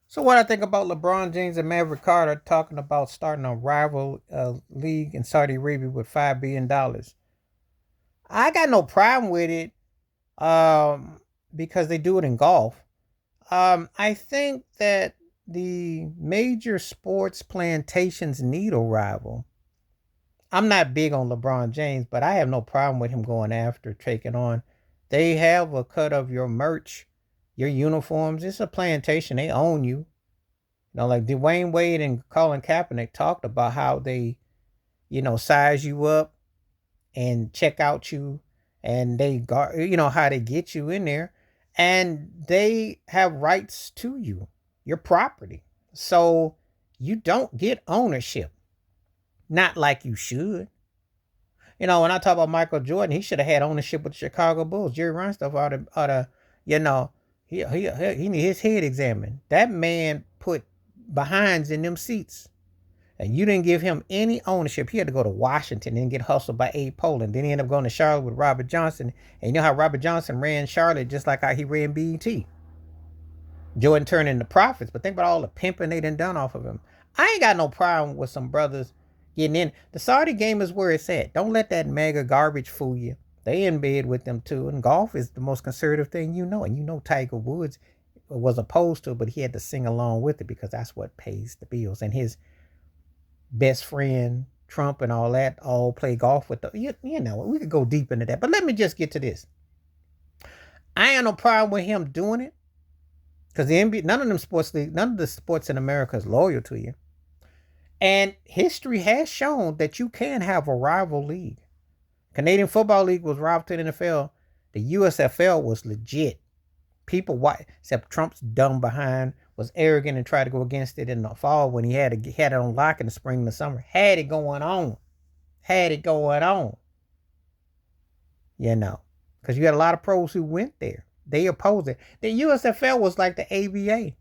So what I think about LeBron James and Maverick Carter talking about starting a rival league in Saudi Arabia with $5 billion. I got no problem with it because they do it in golf. I think that the major sports plantations need a rival. I'm not big on LeBron James, but I have no problem with him going after taking on. They have a cut of your merch, your uniforms. It's a plantation. They own you. Like Dwayne Wade and Colin Kaepernick talked about how they, size you up and check out you, and they got, how they get you in there, and they have rights to you, your property. So you don't get ownership, not like you should. When I talk about Michael Jordan, he should have had ownership with the Chicago Bulls. Jerry Reinsdorf ought to, you know, he need his head examined. That man put behinds in them seats. And you didn't give him any ownership. He had to go to Washington and get hustled by Abe Poland. Then he ended up going to Charlotte with Robert Johnson. And you know how Robert Johnson ran Charlotte just like how he ran BET. Jordan turned into profits, but think about all the pimping they done off of him. I ain't got no problem with some brothers getting in. The Saudi game is where it's at. Don't let that mega garbage fool you. They in bed with them too. And golf is the most conservative thing you know. And you know Tiger Woods was opposed to it, but he had to sing along with it because that's what pays the bills. And his best friend, Trump and all that, all play golf with the, we could go deep into that. But let me just get to this. I ain't no problem with him doing it. Because the NBA, none of the sports in America is loyal to you. And history has shown that you can have a rival league. Canadian Football League was rival to the NFL. The USFL was legit. People, except Trump's dumb behind, was arrogant and tried to go against it in the fall when he had it on lock in the spring and the summer. Had it going on. Because you had a lot of pros who went there. They opposed it. The USFL was like the ABA.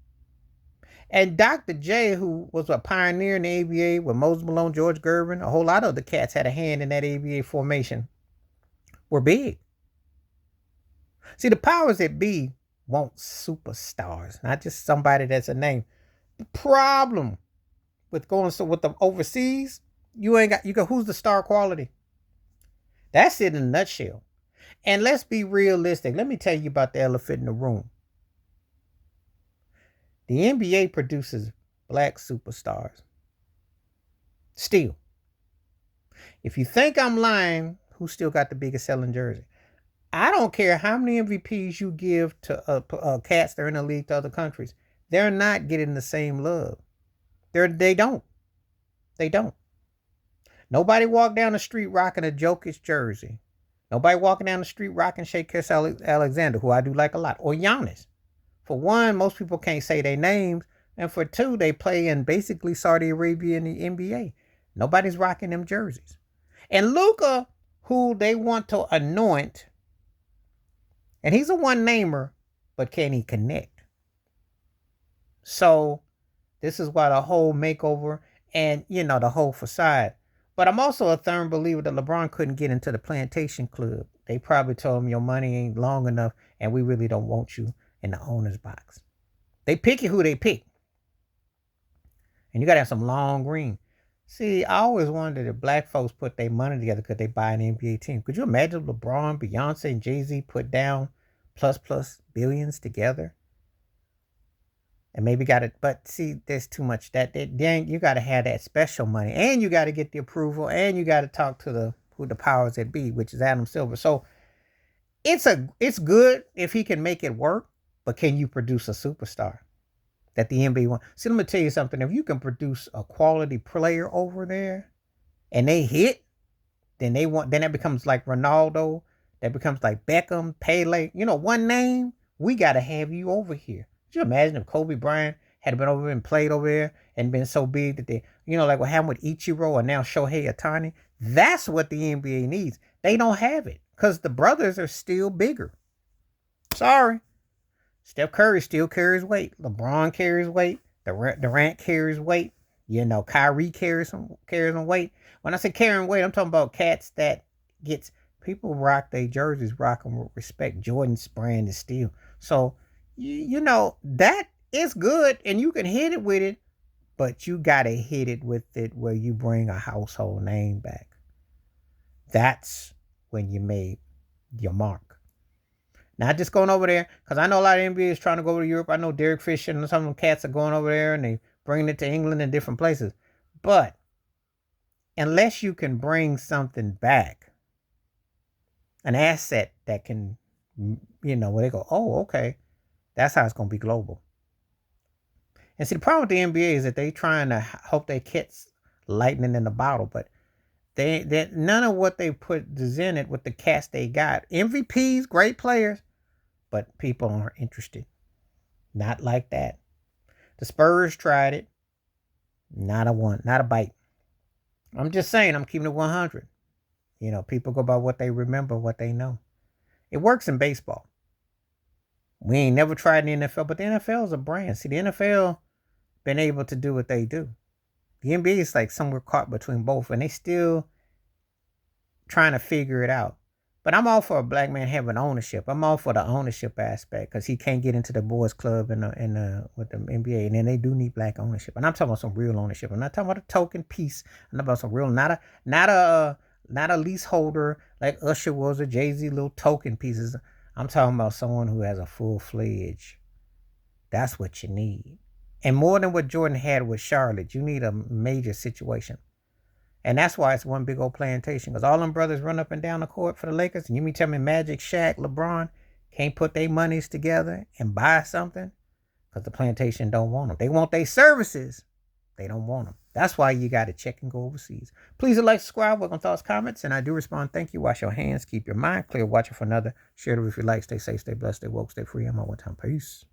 And Dr. J, who was a pioneer in the ABA with Moses Malone, George Gervin, a whole lot of the cats had a hand in that ABA formation, were big. See, the powers that be want superstars, not just somebody that's a name. The problem with with the overseas, you got who's the star quality? That's it in a nutshell. And let's be realistic. Let me tell you about the elephant in the room. The NBA produces black superstars. Still. If you think I'm lying, who still got the biggest selling jersey? I don't care how many MVPs you give to cats that are in the league to other countries. They're not getting the same love. They don't. They don't. Nobody walk down the street rocking a Jokic jersey. Nobody walking down the street rocking Shea Alexander, who I do like a lot, or Giannis. For one, most people can't say their names. And for two, they play in basically Saudi Arabia in the NBA. Nobody's rocking them jerseys. And Luka, who they want to anoint, and he's a one-namer, but can he connect? So this is why the whole makeover and, the whole facade. But I'm also a firm believer that LeBron couldn't get into the plantation club. They probably told him your money ain't long enough and we really don't want you in the owner's box. They pick who they pick. And you got to have some long green. See, I always wondered if black folks put their money together, could they buy an NBA team? Could you imagine LeBron, Beyonce, and Jay-Z put down plus billions together? And maybe got it, but see, there's too much then you got to have that special money, and you got to get the approval, and you got to talk to who the powers that be, which is Adam Silver. So it's good if he can make it work, but can you produce a superstar that the NBA wants? See, let me tell you something. If you can produce a quality player over there, and they hit, then that becomes like Ronaldo, that becomes like Beckham, Pele. One name. We got to have you over here. Could you imagine if Kobe Bryant had been over and played over there and been so big that they, like what happened with Ichiro and now Shohei Ohtani? That's what the NBA needs. They don't have it because the brothers are still bigger. Sorry. Steph Curry still carries weight. LeBron carries weight. Durant carries weight. Kyrie carries some weight. When I say carrying weight, I'm talking about cats that gets people rock their jerseys, rock them with respect. Jordan's brand is still. So, that It's good and you can hit it with it, but you got to hit it with it where you bring a household name back. That's when you made your mark. Not just going over there, because I know a lot of NBA is trying to go over to Europe. I know Derek Fisher and some of them cats are going over there and they bringing it to England and different places. But unless you can bring something back, an asset that can, where they go, oh, okay, that's how it's going to be global. And see, the problem with the NBA is that they trying to hope they catch lightning in the bottle, but they none of what they put is in it with the cast they got. MVPs, great players, but people aren't interested. Not like that. The Spurs tried it. Not a bite. I'm just saying, I'm keeping it 100. People go by what they remember, what they know. It works in baseball. We ain't never tried in the NFL, but the NFL is a brand. See, the NFL been able to do what they do. The NBA is like somewhere caught between both, and they still trying to figure it out. But I'm all for a black man having ownership. I'm all for the ownership aspect because he can't get into the boys club with the NBA, and then they do need black ownership. And I'm talking about some real ownership. I'm not talking about a token piece. I'm talking about some real, not a leaseholder like Usher was or Jay-Z, little token pieces. I'm talking about someone who has a full-fledged. That's what you need. And more than what Jordan had with Charlotte, you need a major situation. And that's why it's one big old plantation. Because all them brothers run up and down the court for the Lakers. And you mean tell me Magic, Shaq, LeBron can't put their monies together and buy something? Because the plantation don't want them. They want their services. They don't want them. That's why you got to check and go overseas. Please like, subscribe, welcome thoughts, comments. And I do respond. Thank you. Wash your hands. Keep your mind clear. Watch it for another. Share it if you like. Stay safe, stay blessed, stay woke, stay free. I'm on one time. Peace.